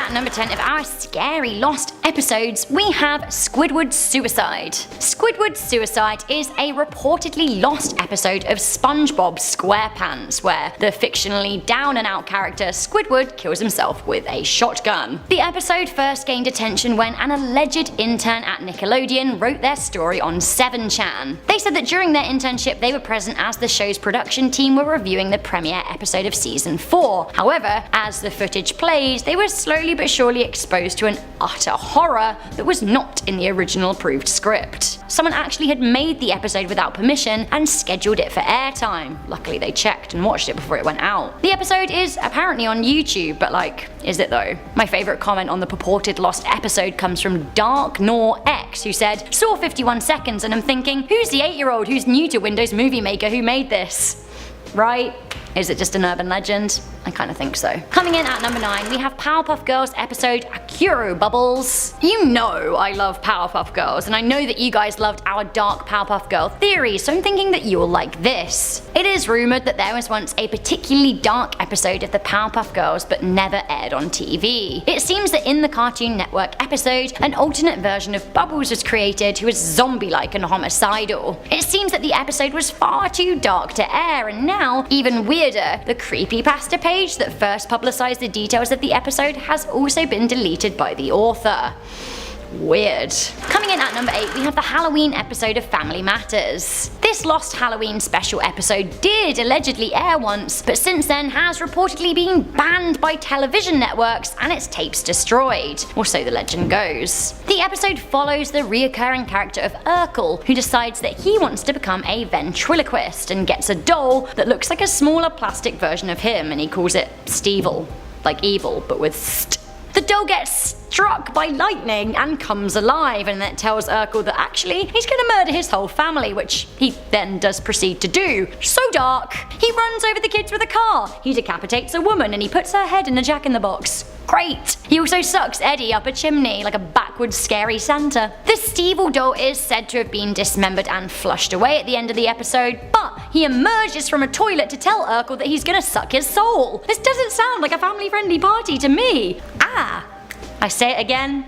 at number 10 of our scary lost episodes, we have Squidward's Suicide. Squidward's Suicide is a reportedly lost episode of SpongeBob SquarePants, where the fictionally down and out character Squidward kills himself with a shotgun. The episode first gained attention when an alleged intern at Nickelodeon wrote their story on 7chan. They said that during their internship they were present as the show's production team were reviewing the premiere episode of season 4. However, as the footage played, they were slowly but surely exposed to an utter horror that was not in the original approved script. Someone actually had made the episode without permission and scheduled it for airtime. Luckily they checked and watched it before it went out. The episode is apparently on YouTube, but like, is it though? My favourite comment on the purported lost episode comes from Dark Nor X, who said, "Saw 51 seconds and I'm thinking, who's the 8-year-old who's new to Windows Movie Maker who made this?" Right? Is it just an urban legend? I kinda think so. Coming in at number 9, we have Powerpuff Girls episode Akuro Bubbles. You know I love Powerpuff Girls, and I know that you guys loved our dark Powerpuff Girl theory, so I'm thinking that you'll like this. It is rumoured that there was once a particularly dark episode of the Powerpuff Girls but never aired on TV. It seems that in the Cartoon Network episode, an alternate version of Bubbles was created who was zombie-like and homicidal. It seems that the episode was far too dark to air, and now, even weirder, the Creepypasta page that first publicised the details of the episode has also been deleted by the author. Weird. Coming in at number 8, we have the Halloween episode of Family Matters. This lost Halloween special episode did allegedly air once, but since then has reportedly been banned by television networks and its tapes destroyed, or so the legend goes. The episode follows the reoccurring character of Urkel, who decides that he wants to become a ventriloquist and gets a doll that looks like a smaller plastic version of him, and he calls it Stevel, like evil, but with st. The doll gets struck by lightning and comes alive, and that tells Urkel that actually he's gonna murder his whole family, which he then does proceed to do. So dark, he runs over the kids with a car, he decapitates a woman, and he puts her head in a jack-in-the-box. Great! He also sucks Eddie up a chimney like a backwards scary Santa. The Stevel doll is said to have been dismembered and flushed away at the end of the episode, but he emerges from a toilet to tell Urkel that he's gonna suck his soul. This doesn't sound like a family-friendly party to me. I say it again,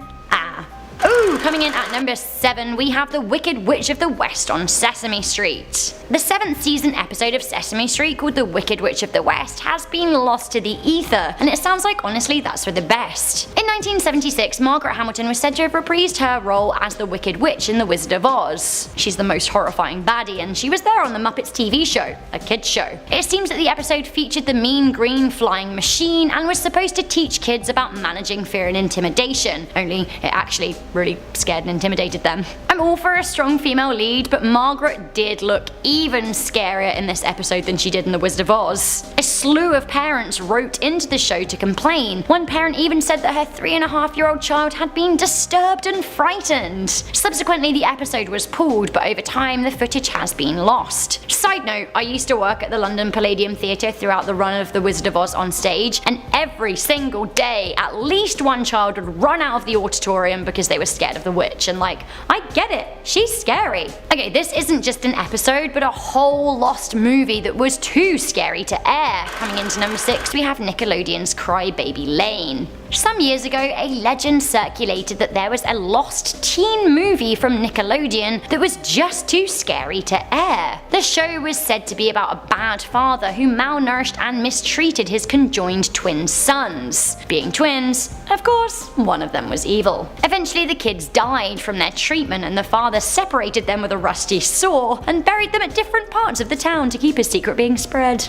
Ooh, coming in at number 7, we have The Wicked Witch of the West on Sesame Street. The 7th season episode of Sesame Street called The Wicked Witch of the West has been lost to the ether, and it sounds like honestly that's for the best. In 1976, Margaret Hamilton was said to have reprised her role as the Wicked Witch in The Wizard of Oz. She's the most horrifying baddie, and she was there on the Muppets TV show, a kids show. It seems that the episode featured the mean green flying machine and was supposed to teach kids about managing fear and intimidation, only it actually really scared and intimidated them. I'm all for a strong female lead, but Margaret did look even scarier in this episode than she did in The Wizard of Oz. A slew of parents wrote into the show to complain. One parent even said that her 3.5-year-old child had been disturbed and frightened. Subsequently, the episode was pulled, but over time the footage has been lost. Side note, I used to work at the London Palladium Theatre throughout the run of The Wizard of Oz on stage, and every single day at least one child would run out of the auditorium because they were scared of the witch, and like, I get it, she's scary. Okay, this isn't just an episode, but a whole lost movie that was too scary to air. Coming into number 6, we have Nickelodeon's Crybaby Lane. Some years ago, a legend circulated that there was a lost teen movie from Nickelodeon that was just too scary to air. The show was said to be about a bad father who malnourished and mistreated his conjoined twin sons. Being twins, of course, one of them was evil. Eventually the kids died from their treatment, and the father separated them with a rusty saw and buried them at different parts of the town to keep his secret being spread.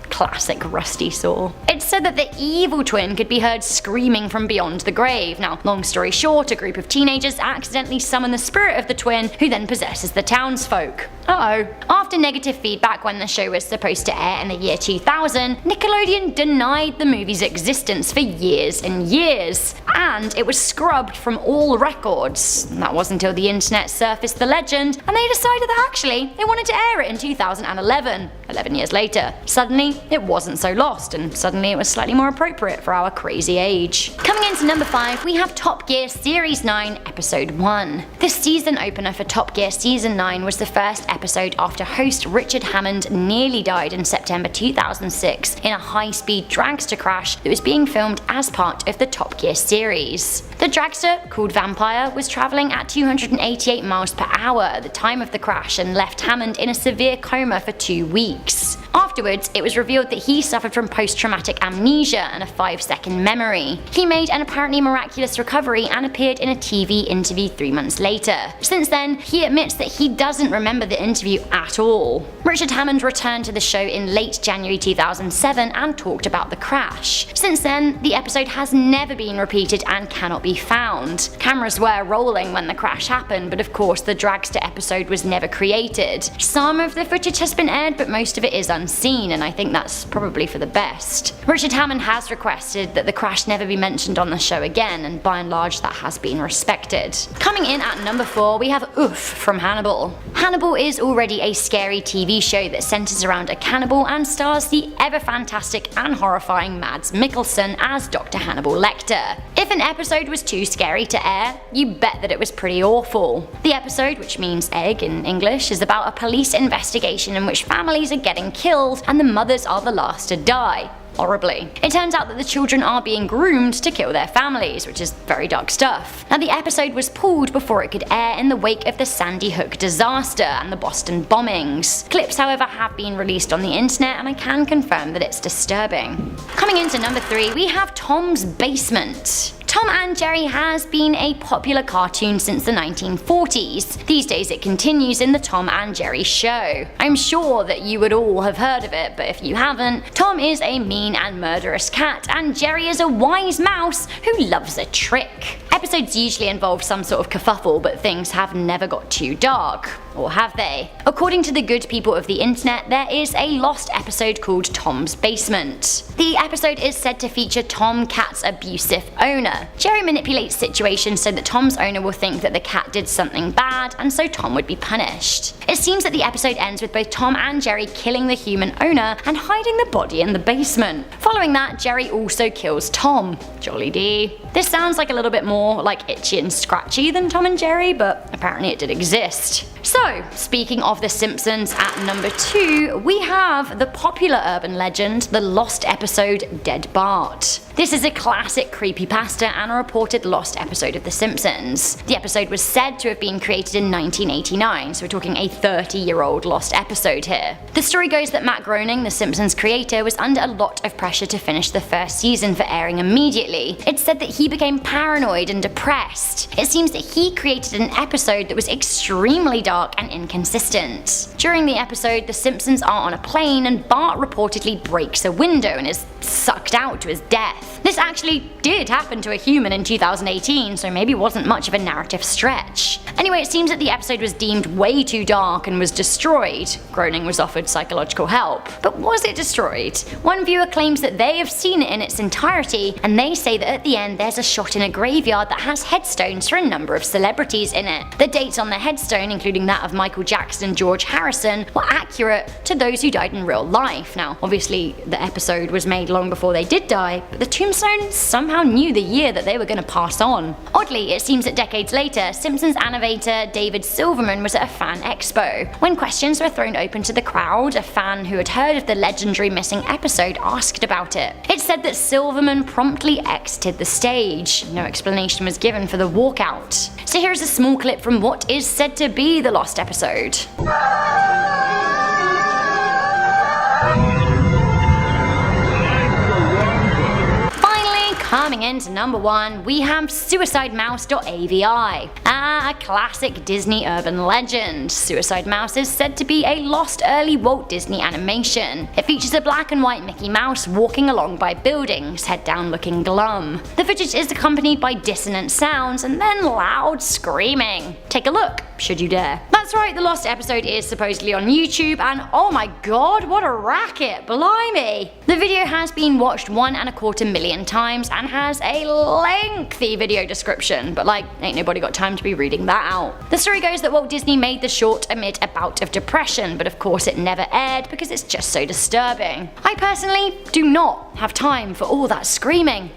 Classic rusty saw. It's said that the evil twin could be heard screaming from beyond the grave. Now, long story short, a group of teenagers accidentally summon the spirit of the twin, who then possesses the townsfolk. After negative feedback when the show was supposed to air in the year 2000, Nickelodeon denied the movie's existence for years and years, and it was scrubbed from all records. That wasn't until the internet surfaced the legend, and they decided that actually they wanted to air it in 2011, 11 years later. Suddenly, it wasn't so lost, and suddenly it was slightly more appropriate for our crazy age. Coming into number 5, we have Top Gear Series 9 Episode 1. The season opener for Top Gear Season 9 was the first episode after host Richard Hammond nearly died in September 2006 in a high-speed dragster crash that was being filmed as part of the Top Gear series. The dragster, called Vampire, was travelling at 288 miles per hour at the time of the crash and left Hammond in a severe coma for 2 weeks. Afterwards, it was revealed that he suffered from post-traumatic amnesia and a 5-second memory. He made an apparently miraculous recovery and appeared in a TV interview 3 months later. Since then, he admits that he doesn't remember the interview at all. Richard Hammond returned to the show in late January 2007 and talked about the crash. Since then, the episode has never been repeated and cannot be found. Cameras were rolling when the crash happened, but of course the dragster episode was never created. Some of the footage has been aired, but most of it is unseen, and I think that's probably for the best. Richard Hammond has requested that the crash never be mentioned on the show again, and by and large that has been respected. Coming in at number 4, we have Oof from Hannibal. Hannibal is already a scary TV show that centers around a cannibal and stars the ever fantastic and horrifying Mads Mikkelsen as Dr. Hannibal Lecter. If an episode was too scary to air, you bet that it was pretty awful. The episode, which means egg in English, is about a police investigation in which families are getting killed and the mothers are the last to die. Horribly. It turns out that the children are being groomed to kill their families, which is very dark stuff. Now, the episode was pulled before it could air in the wake of the Sandy Hook disaster and the Boston bombings. Clips, however, have been released on the internet, and I can confirm that it's disturbing. Coming into number 3, we have Tom's Basement. Tom and Jerry has been a popular cartoon since the 1940s. These days it continues in the Tom and Jerry show. I'm sure that you would all have heard of it, but if you haven't, Tom is a mean and murderous cat, and Jerry is a wise mouse who loves a trick. Episodes usually involve some sort of kerfuffle, but things have never got too dark. Or have they? According to the good people of the internet, there is a lost episode called Tom's Basement. The episode is said to feature Tom Cat's abusive owner. Jerry manipulates situations so that Tom's owner will think that the cat did something bad, and so Tom would be punished. It seems that the episode ends with both Tom and Jerry killing the human owner and hiding the body in the basement. Following that, Jerry also kills Tom. Jolly D. This sounds like a little bit more like Itchy and Scratchy than Tom and Jerry, but apparently it did exist. So, speaking of The Simpsons, at number 2, we have the popular urban legend, the lost episode Dead Bart. This is a classic creepypasta and a reported lost episode of The Simpsons. The episode was said to have been created in 1989, so we're talking a 30-year-old lost episode here. The story goes that Matt Groening, The Simpsons creator, was under a lot of pressure to finish the first season for airing immediately. It's said that he became paranoid and depressed. It seems that he created an episode that was extremely dark and inconsistent. During the episode, the Simpsons are on a plane and Bart reportedly breaks a window and is sucked out to his death. This actually did happen to a human in 2018, so maybe wasn't much of a narrative stretch. Anyway, it seems that the episode was deemed way too dark and was destroyed. Groening was offered psychological help. But was it destroyed? One viewer claims that they have seen it in its entirety, and they say that at the end there's a shot in a graveyard that has headstones for a number of celebrities in it. The dates on the headstone, including that of Michael Jackson and George Harrison, were accurate to those who died in real life. Now, obviously the episode was made long before they did die, but the tombstone somehow knew the year that they were going to pass on. Oddly, it seems that decades later, Simpsons animator David Silverman was at a fan expo. When questions were thrown open to the crowd, a fan who had heard of the legendary missing episode asked about it. It's said that Silverman promptly exited the stage. No explanation was given for the walkout. So here's a small clip from what is said to be the lost episode. Coming into number 1, we have SuicideMouse.avi. A classic Disney urban legend. Suicide Mouse is said to be a lost early Walt Disney animation. It features a black and white Mickey Mouse walking along by buildings, head down looking glum. The footage is accompanied by dissonant sounds and then loud screaming. Take a look, should you dare. That's right, the lost episode is supposedly on YouTube, and oh my god, what a racket, blimey! The video has been watched 1.25 million times and has a lengthy video description, but like, ain't nobody got time to be reading that out. The story goes that Walt Disney made the short amid a bout of depression, but of course it never aired because it's just so disturbing. I personally do not have time for all that screaming.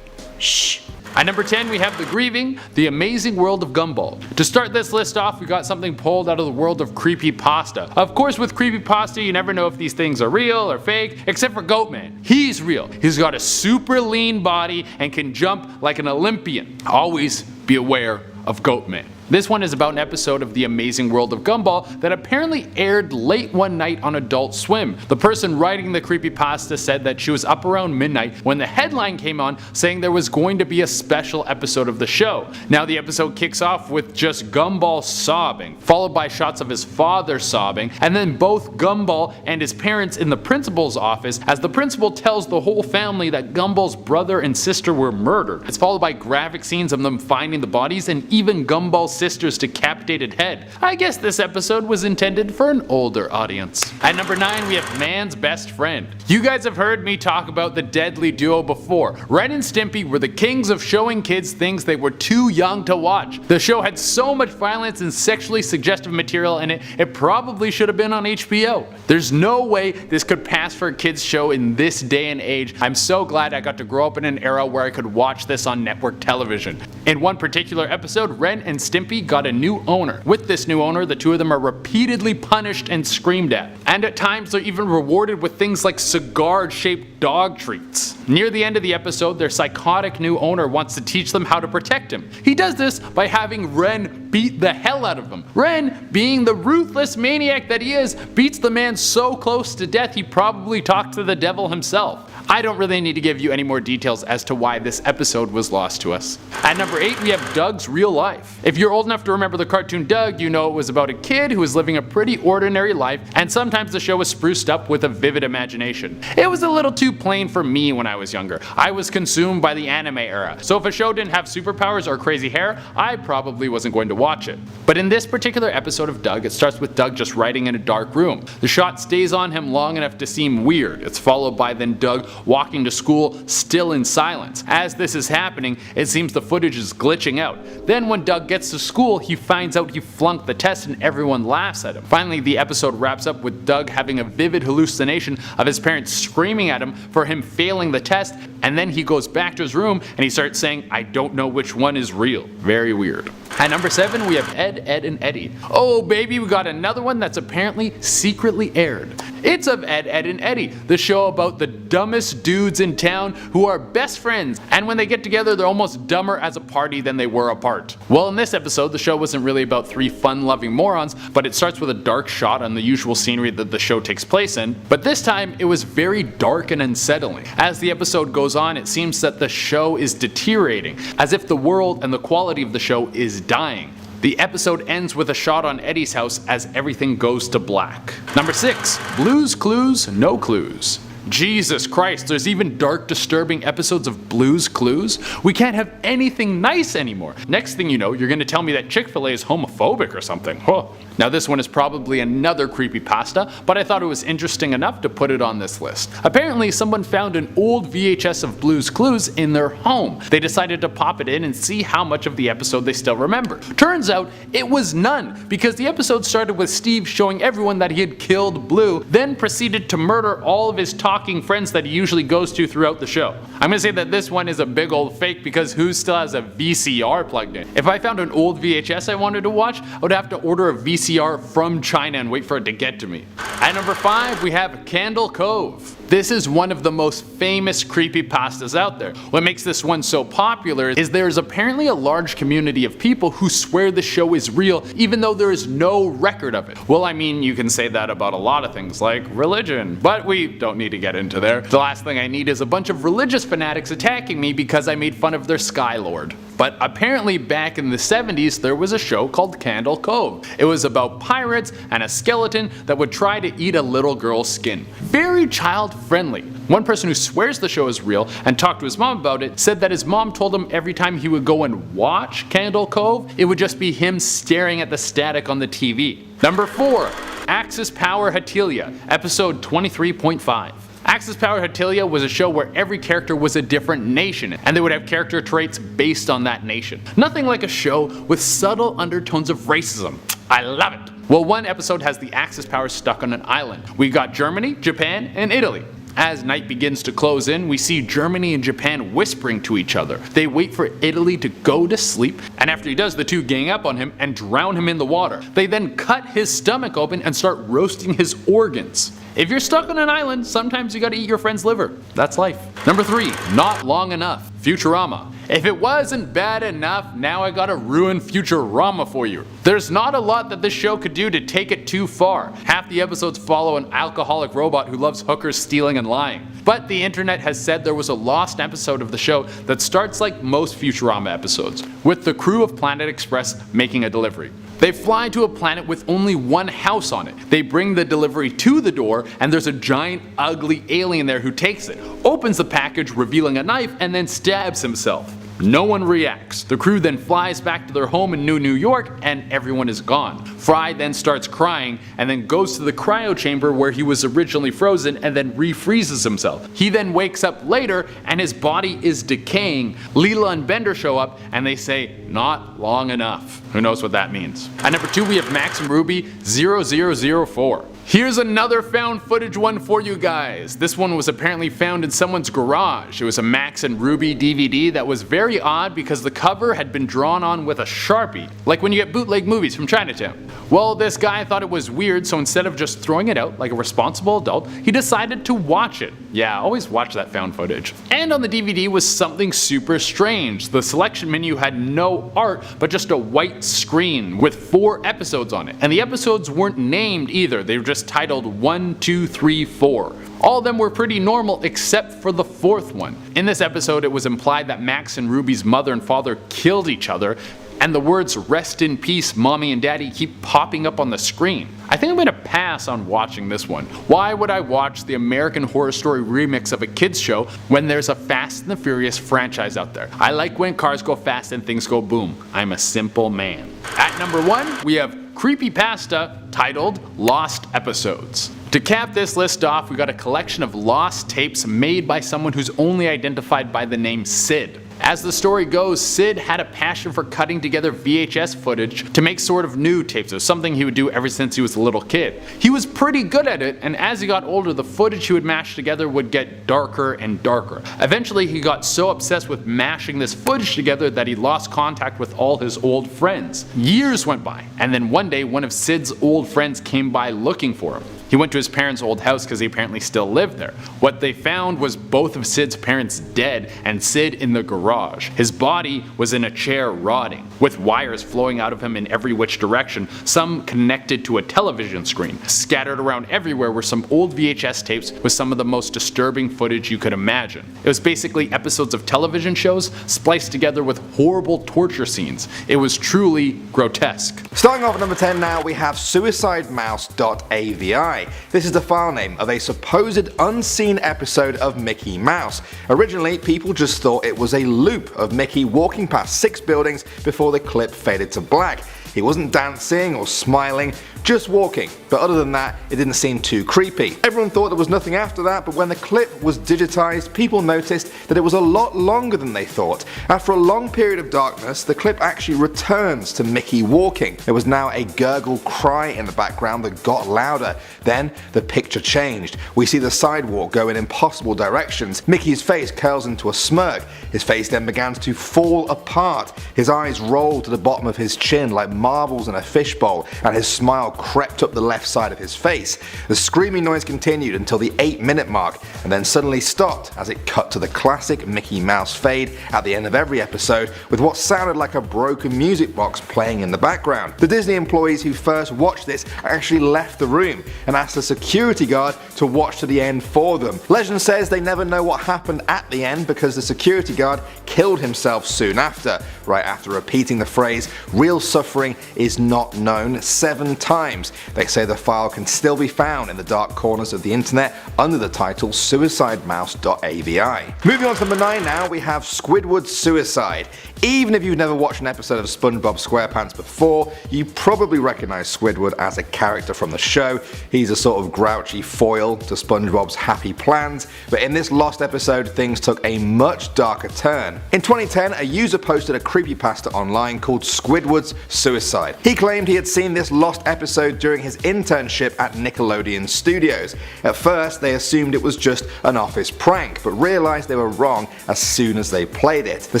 Shh. At number 10 we have The Grieving, The Amazing World of Gumball. To start this list off, we got something pulled out of the world of creepypasta. Of course, with creepypasta you never know if these things are real or fake, except for Goatman. He's real. He's got a super lean body and can jump like an Olympian. Always be aware of Goatman. This one is about an episode of The Amazing World of Gumball that apparently aired late one night on Adult Swim. The person writing the creepypasta said that she was up around midnight when the headline came on saying there was going to be a special episode of the show. Now the episode kicks off with just Gumball sobbing, followed by shots of his father sobbing, and then both Gumball and his parents in the principal's office as the principal tells the whole family that Gumball's brother and sister were murdered. It's followed by graphic scenes of them finding the bodies and even Gumball's sister's decapitated head. I guess this episode was intended for an older audience. At number 9 we have Man's Best Friend. You guys have heard me talk about the deadly duo before. Ren and Stimpy were the kings of showing kids things they were too young to watch. The show had so much violence and sexually suggestive material in it, it probably should have been on HBO. There's no way this could pass for a kids show in this day and age. I'm so glad I got to grow up in an era where I could watch this on network television. In one particular episode, Ren and Stimpy got a new owner. With this new owner, the two of them are repeatedly punished and screamed at. And at times they're even rewarded with things like cigar-shaped dog treats. Near the end of the episode, their psychotic new owner wants to teach them how to protect him. He does this by having Ren beat the hell out of him. Ren, being the ruthless maniac that he is, beats the man so close to death he probably talked to the devil himself. I don't really need to give you any more details as to why this episode was lost to us. At number 8 we have Doug's Real Life. If you're old enough to remember the cartoon Doug, you know it was about a kid who was living a pretty ordinary life, and sometimes the show was spruced up with a vivid imagination. It was a little too plain for me when I was younger. I was consumed by the anime era, so if a show didn't have superpowers or crazy hair, I probably wasn't going to watch it. But in this particular episode of Doug, it starts with Doug just writing in a dark room. The shot stays on him long enough to seem weird. It's followed by then Doug walking to school still in silence. As this is happening, it seems the footage is glitching out. Then when Doug gets to school, he finds out he flunked the test and everyone laughs at him. Finally, the episode wraps up with Doug having a vivid hallucination of his parents screaming at him for him failing the test, and then he goes back to his room and he starts saying, "I don't know which one is real." Very weird. At number 7 we have Ed, Edd and Eddy. Oh baby, we got another one that's apparently secretly aired. It's of Ed, Edd and Eddy, the show about the dumbest dudes in town who are best friends, and when they get together they're almost dumber as a party than they were apart. Well, in this episode the show wasn't really about 3 fun-loving morons, but it starts with a dark shot on the usual scenery that the show takes place in, but this time it was very dark and unsettling. As the episode goes on, it seems that the show is deteriorating, as if the world and the quality of the show is dying. The episode ends with a shot on Eddie's house as everything goes to black. Number 6. Blue's Clues, No Clues. Jesus Christ, there's even dark, disturbing episodes of Blue's Clues? We can't have anything nice anymore. Next thing you know, you're gonna tell me that Chick-fil-A is homophobic or something. Huh. Now this one is probably another creepypasta, but I thought it was interesting enough to put it on this list. Apparently someone found an old VHS of Blue's Clues in their home. They decided to pop it in and see how much of the episode they still remember. Turns out it was none, because the episode started with Steve showing everyone that he had killed Blue, then proceeded to murder all of his talking friends that he usually goes to throughout the show. I'm gonna say that this one is a big old fake because who still has a VCR plugged in? If I found an old VHS I wanted to watch, I would have to order a VCR from China and wait for it to get to me. At number 5 we have Candle Cove. This is one of the most famous creepypastas out there. What makes this one so popular is there is apparently a large community of people who swear the show is real even though there is no record of it. Well, I mean, you can say that about a lot of things like religion, but we don't need to get into there. The last thing I need is a bunch of religious fanatics attacking me because I made fun of their Sky Lord. But apparently back in the 70s there was a show called Candle Cove. It was about pirates and a skeleton that would try to eat a little girl's skin. Very child friendly. One person who swears the show is real and talked to his mom about it said that his mom told him every time he would go and watch Candle Cove, it would just be him staring at the static on the TV. Number 4. Axis Power Hatilia, episode 23.5. Axis Power Hatilia was a show where every character was a different nation, and they would have character traits based on that nation. Nothing like a show with subtle undertones of racism. I love it. Well, one episode has the Axis powers stuck on an island. We got Germany, Japan, and Italy. As night begins to close in, we see Germany and Japan whispering to each other. They wait for Italy to go to sleep, and after he does, the two gang up on him and drown him in the water. They then cut his stomach open and start roasting his organs. If you're stuck on an island, sometimes you gotta eat your friend's liver. That's life. Number 3, not long enough. Futurama. If it wasn't bad enough, now I gotta ruin Futurama for you. There's not a lot that this show could do to take it too far. Half the episodes follow an alcoholic robot who loves hookers, stealing, and lying. But the internet has said there was a lost episode of the show that starts like most Futurama episodes, with the crew of Planet Express making a delivery. They fly to a planet with only one house on it. They bring the delivery to the door, and there's a giant ugly alien there who takes it, opens the package revealing a knife, and then stabs himself. No one reacts. The crew then flies back to their home in New York and everyone is gone. Fry then starts crying and then goes to the cryo chamber where he was originally frozen and then refreezes himself. He then wakes up later and his body is decaying. Leela and Bender show up and they say, not long enough. Who knows what that means? At number 2 we have Max and Ruby 0004. Here's another found footage one for you guys. This one was apparently found in someone's garage. It was a Max and Ruby DVD that was very odd because the cover had been drawn on with a Sharpie, like when you get bootleg movies from Chinatown. Well, this guy thought it was weird, so instead of just throwing it out like a responsible adult, he decided to watch it. Yeah, always watch that found footage. And on the DVD was something super strange. The selection menu had no art, but just a white screen with 4 episodes on it. And the episodes weren't named either, they were just titled 1, 2, 3, 4. All of them were pretty normal except for the 4th one. In this episode it was implied that Max and Ruby's mother and father killed each other, and the words "rest in peace, mommy and daddy" keep popping up on the screen. I think I'm gonna pass on watching this one. Why would I watch the American Horror Story remix of a kids show when there's a Fast and the Furious franchise out there? I like when cars go fast and things go boom. I'm a simple man. At number 1 we have Creepypasta titled Lost Episodes. To cap this list off, we got a collection of lost tapes made by someone who's only identified by the name Sid. As the story goes, Sid had a passion for cutting together VHS footage to make sort of new tapes. It was something he would do ever since he was a little kid. He was pretty good at it, and as he got older, the footage he would mash together would get darker and darker. Eventually, he got so obsessed with mashing this footage together that he lost contact with all his old friends. Years went by, and then one day, one of Sid's old friends came by looking for him. He went to his parents' old house because he apparently still lived there. What they found was both of Sid's parents dead and Sid in the garage. His body was in a chair rotting, with wires flowing out of him in every which direction, some connected to a television screen. Scattered around everywhere were some old VHS tapes with some of the most disturbing footage you could imagine. It was basically episodes of television shows spliced together with horrible torture scenes. It was truly grotesque. Starting off at number 10 now, we have suicidemouse.avi. This is the file name of a supposed unseen episode of Mickey Mouse. Originally, people just thought it was a loop of Mickey walking past 6 buildings before the clip faded to black. He wasn't dancing or smiling, just walking, but other than that, it didn't seem too creepy. Everyone thought there was nothing after that, but when the clip was digitized, people noticed that it was a lot longer than they thought. After a long period of darkness, the clip actually returns to Mickey walking. There was now a gurgle cry in the background that got louder. Then the picture changed. We see the sidewalk go in impossible directions. Mickey's face curls into a smirk. His face then began to fall apart. His eyes rolled to the bottom of his chin like marbles in a fishbowl, and his smile crept up the left side of his face. The screaming noise continued until the 8-minute mark, and then suddenly stopped as it cut to the classic Mickey Mouse fade at the end of every episode, with what sounded like a broken music box playing in the background. The Disney employees who first watched this actually left the room and asked the security guard to watch to the end for them. Legend says they never know what happened at the end because the security guard killed himself soon after, right after repeating the phrase "real suffering is not known" 7 times. They say the file can still be found in the dark corners of the internet under the title suicidemouse.avi. Moving on to number 9 now, we have Squidward's Suicide. Even if you've never watched an episode of SpongeBob SquarePants before, you probably recognize Squidward as a character from the show. He's a sort of grouchy foil to SpongeBob's happy plans, but in this lost episode things took a much darker turn. In 2010, a user posted a creepypasta online called Squidward's Suicide. suicide. He claimed he had seen this lost episode during his internship at Nickelodeon Studios. At first, they assumed it was just an office prank, but realized they were wrong as soon as they played it. The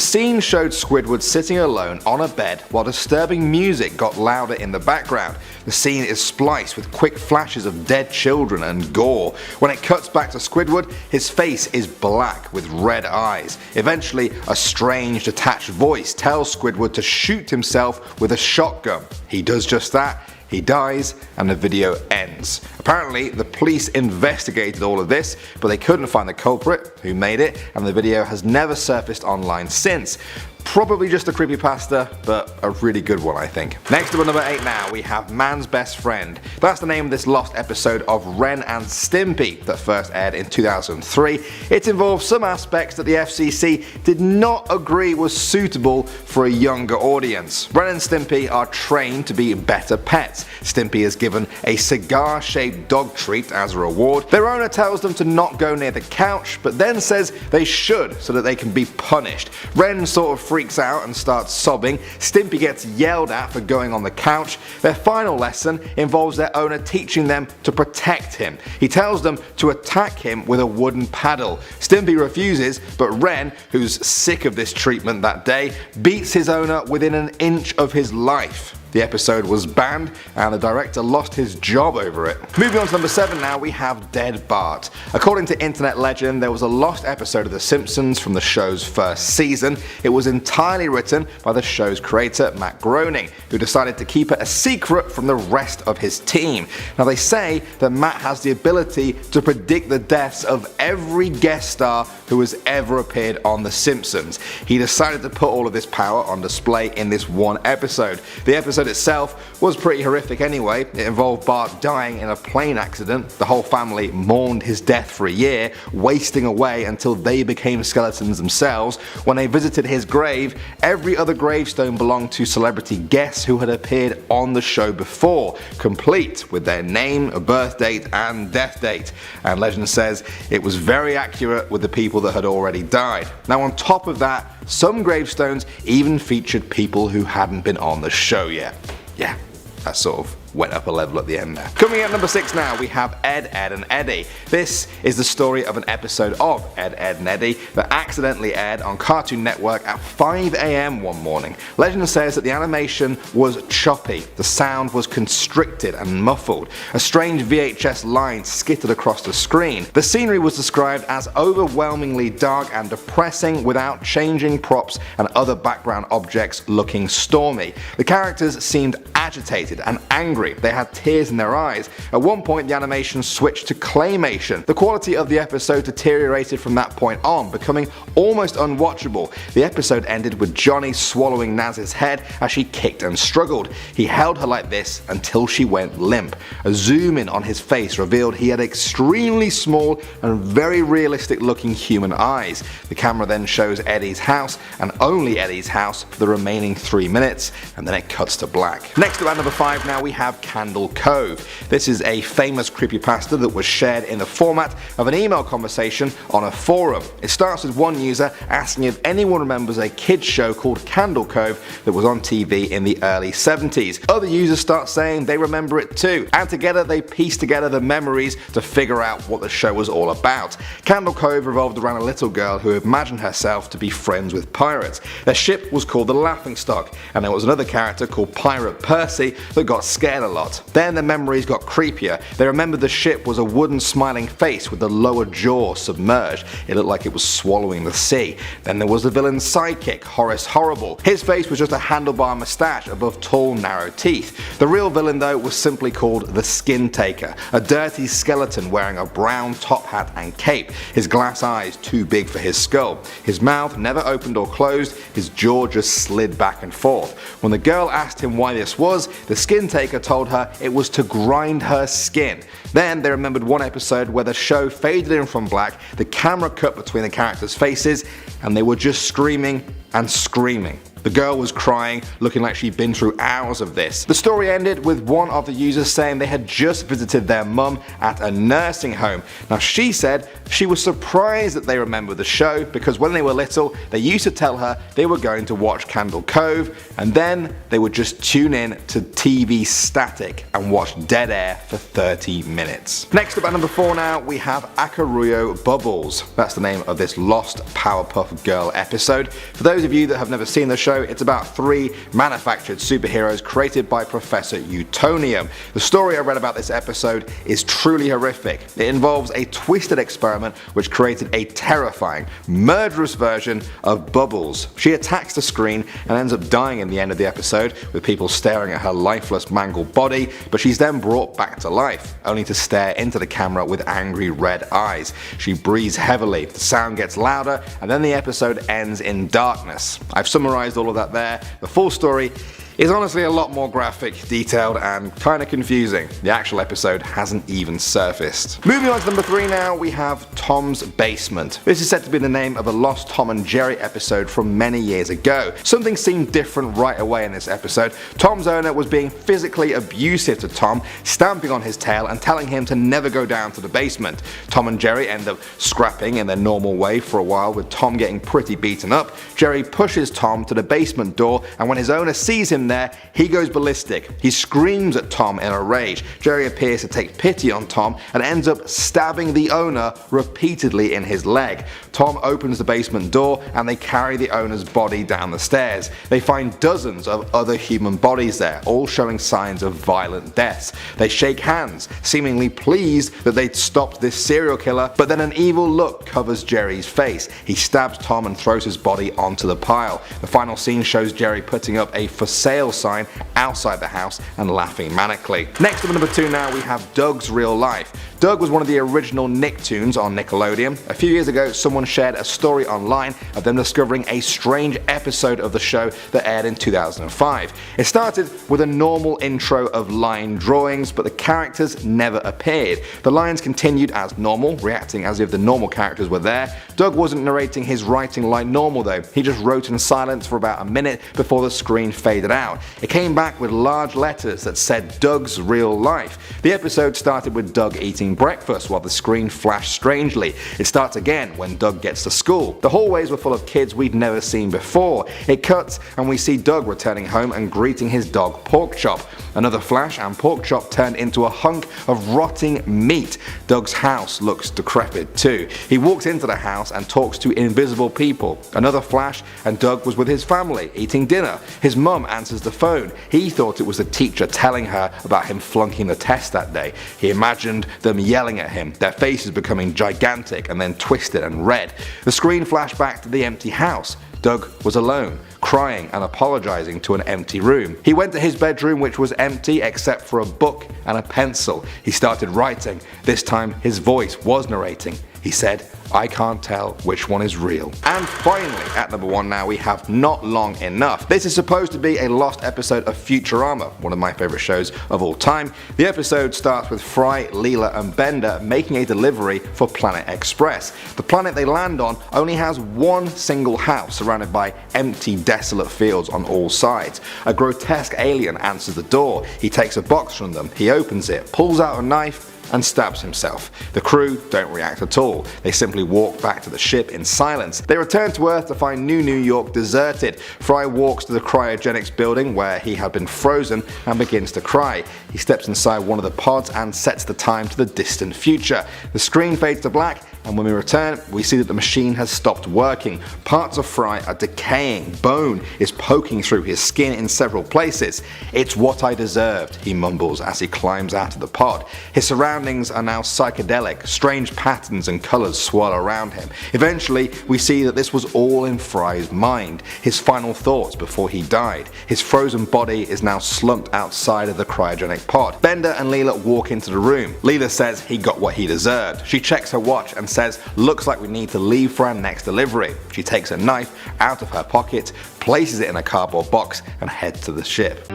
scene showed Squidward sitting alone on a bed while disturbing music got louder in the background. The scene is spliced with quick flashes of dead children and gore. When it cuts back to Squidward, his face is black with red eyes. Eventually, a strange detached voice tells Squidward to shoot himself with a shotgun. He does just that. He dies and the video ends. Apparently, the police investigated all of this, but they couldn't find the culprit who made it, and the video has never surfaced online since. Probably just a creepypasta, but a really good one I think. Next up at number 8 now, we have Man's Best Friend. That's the name of this lost episode of Ren and Stimpy that first aired in 2003. It involved some aspects that the FCC did not agree was suitable for a younger audience. Ren and Stimpy are trained to be better pets. Stimpy is given a cigar-shaped dog treat as a reward. Their owner tells them to not go near the couch, but then says they should so that they can be punished. Ren sort of freaks out and starts sobbing. Stimpy gets yelled at for going on the couch. Their final lesson involves their owner teaching them to protect him. He tells them to attack him with a wooden paddle. Stimpy refuses, but Ren, who's sick of this treatment that day, beats his owner within an inch of his life. The episode was banned and the director lost his job over it. Moving on to number 7 now, we have Dead Bart. According to internet legend, there was a lost episode of The Simpsons from the show's first season. It was entirely written by the show's creator, Matt Groening, who decided to keep it a secret from the rest of his team. Now they say that Matt has the ability to predict the deaths of every guest star who has ever appeared on The Simpsons. He decided to put all of this power on display in this one episode. The episode itself was pretty horrific anyway. It involved Bart dying in a plane accident. The whole family mourned his death for a year, wasting away until they became skeletons themselves. When they visited his grave, every other gravestone belonged to celebrity guests who had appeared on the show before, complete with their name, birth date and death date. And legend says it was very accurate with the people that had already died. Now on top of that, some gravestones even featured people who hadn't been on the show yet. Yeah, that sort of went up a level at the end there. Coming at number 6 now, we have Ed, Edd and Eddy. This is the story of an episode of Ed, Edd and Eddy that accidentally aired on Cartoon Network at 5 AM one morning. Legend says that the animation was choppy, the sound was constricted and muffled. A strange VHS line skittered across the screen. The scenery was described as overwhelmingly dark and depressing without changing props and other background objects looking stormy. The characters seemed agitated and angry. They had tears in their eyes. At one point the animation switched to claymation. The quality of the episode deteriorated from that point on, becoming almost unwatchable. The episode ended with Johnny swallowing Naz's head as she kicked and struggled. He held her like this until she went limp. A zoom in on his face revealed he had extremely small and very realistic looking human eyes. The camera then shows Eddie's house and only Eddie's house for the remaining 3 minutes, and then it cuts to black. Next up at number 5 now, we have Candle Cove. This is a famous creepypasta that was shared in the format of an email conversation on a forum. It starts with one user asking if anyone remembers a kids show called Candle Cove that was on TV in the early 70s. Other users start saying they remember it too, and together they piece together the memories to figure out what the show was all about. Candle Cove revolved around a little girl who imagined herself to be friends with pirates. Their ship was called the Laughingstock, and there was another character called Pirate Percy that got scared a lot. Then the memories got creepier. They remembered the ship was a wooden smiling face with the lower jaw submerged. It looked like it was swallowing the sea. Then there was the villain's sidekick, Horace Horrible. His face was just a handlebar moustache above tall narrow teeth. The real villain though was simply called the Skin Taker, a dirty skeleton wearing a brown top hat and cape, his glass eyes too big for his skull. His mouth never opened or closed, his jaw just slid back and forth. When the girl asked him why this was, the Skin Taker told her it was to grind her skin. Then they remembered one episode where the show faded in from black, the camera cut between the characters' faces, and they were just screaming and screaming. The girl was crying, looking like she'd been through hours of this. The story ended with one of the users saying they had just visited their mum at a nursing home. Now she said she was surprised that they remembered the show because when they were little they used to tell her they were going to watch Candle Cove and then they would just tune in to TV static and watch dead air for 30 minutes. Next up at number 4 now we have Akaruyo Bubbles. That's the name of this Lost Powerpuff Girl episode. For those of you that have never seen the show, it's about 3 manufactured superheroes created by Professor Utonium. The story I read about this episode is truly horrific. It involves a twisted experiment which created a terrifying, murderous version of Bubbles. She attacks the screen and ends up dying in the end of the episode with people staring at her lifeless, mangled body, but she's then brought back to life, only to stare into the camera with angry red eyes. She breathes heavily, the sound gets louder, and then the episode ends in darkness. I've summarized all of that there. The full story is honestly a lot more graphic, detailed, and kinda confusing. The actual episode hasn't even surfaced. Moving on to number 3 now, we have Tom's Basement. This is said to be the name of a lost Tom and Jerry episode from many years ago. Something seemed different right away in this episode. Tom's owner was being physically abusive to Tom, stamping on his tail and telling him to never go down to the basement. Tom and Jerry end up scrapping in their normal way for a while, with Tom getting pretty beaten up. Jerry pushes Tom to the basement door, and when his owner sees him there, he goes ballistic. He screams at Tom in a rage. Jerry appears to take pity on Tom and ends up stabbing the owner repeatedly in his leg. Tom opens the basement door and they carry the owner's body down the stairs. They find dozens of other human bodies there, all showing signs of violent deaths. They shake hands, seemingly pleased that they'd stopped this serial killer, but then an evil look covers Jerry's face. He stabs Tom and throws his body onto the pile. The final scene shows Jerry putting up a for sale sign outside the house and laughing manically. Next up at number 2 now we have Doug's Real Life. Doug was one of the original Nicktoons on Nickelodeon. A few years ago someone shared a story online of them discovering a strange episode of the show that aired in 2005. It started with a normal intro of line drawings, but the characters never appeared. The lines continued as normal, reacting as if the normal characters were there. Doug wasn't narrating his writing like normal though. He just wrote in silence for about a minute before the screen faded out. It came back with large letters that said Doug's Real Life. The episode started with Doug eating breakfast while the screen flashed strangely. It starts again when Doug gets to school. The hallways were full of kids we'd never seen before. It cuts and we see Doug returning home and greeting his dog Porkchop. Another flash and Porkchop turned into a hunk of rotting meat. Doug's house looks decrepit too. He walks into the house and talks to invisible people. Another flash and Doug was with his family eating dinner. His mum answers the phone. He thought it was the teacher telling her about him flunking the test that day. He imagined them yelling at him, their faces becoming gigantic and then twisted and red. The screen flashed back to the empty house. Doug was alone, crying and apologizing to an empty room. He went to his bedroom, which was empty except for a book and a pencil. He started writing. This time his voice was narrating. He said, "I can't tell which one is real." And finally, at number 1 now we have Not Long Enough. This is supposed to be a lost episode of Futurama, one of my favourite shows of all time. The episode starts with Fry, Leela and Bender making a delivery for Planet Express. The planet they land on only has one single house surrounded by empty, desolate fields on all sides. A grotesque alien answers the door. He takes a box from them, he opens it, pulls out a knife and stabs himself. The crew don't react at all. They simply walk back to the ship in silence. They return to Earth to find New York deserted. Fry walks to the cryogenics building where he had been frozen and begins to cry. He steps inside one of the pods and sets the time to the distant future. The screen fades to black, and when we return, we see that the machine has stopped working. Parts of Fry are decaying. Bone is poking through his skin in several places. "It's what I deserved," he mumbles as he climbs out of the pod. His surroundings are now psychedelic. Strange patterns and colors swirl around him. Eventually, we see that this was all in Fry's mind. His final thoughts before he died. His frozen body is now slumped outside of the cryogenic pod. Bender and Leela walk into the room. Leela says he got what he deserved. She checks her watch and says, "Looks like we need to leave for our next delivery." She takes a knife out of her pocket, places it in a cardboard box and heads to the ship.